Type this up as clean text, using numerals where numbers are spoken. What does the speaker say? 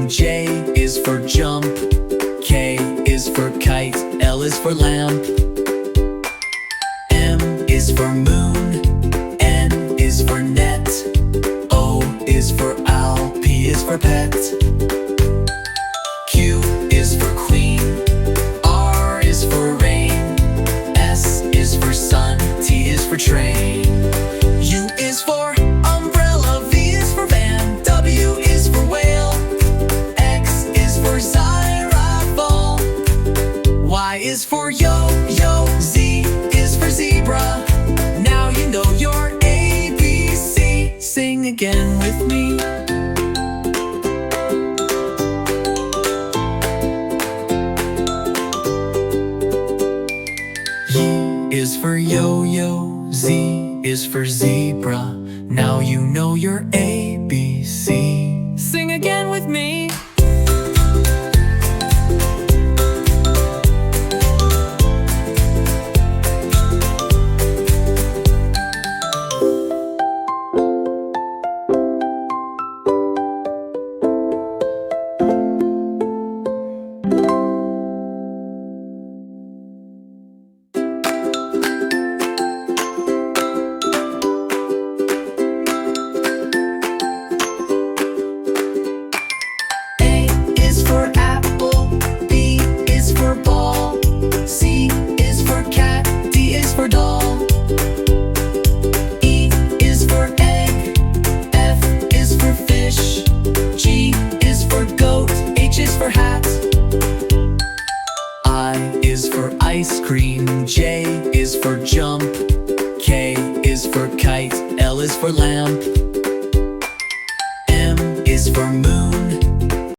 cream. J is for jump. K is for kite. L is for lamp. M is for moon. N is for net. O is for owl. P is for pet. Q is for queen. R is for rain. S is for sun. T is for train. U is for umbrella. V is for van. W is for whale. X is for xylophone. Y is for yo-yo. Z is for zebra. Now you know your ABC. Sing again with me. Y is for yo-yo. Z is for zebra. Now you know your ABC. Sing again with me. Ice cream. J is for jump. K is for kite. L is for lamp. M is for moon.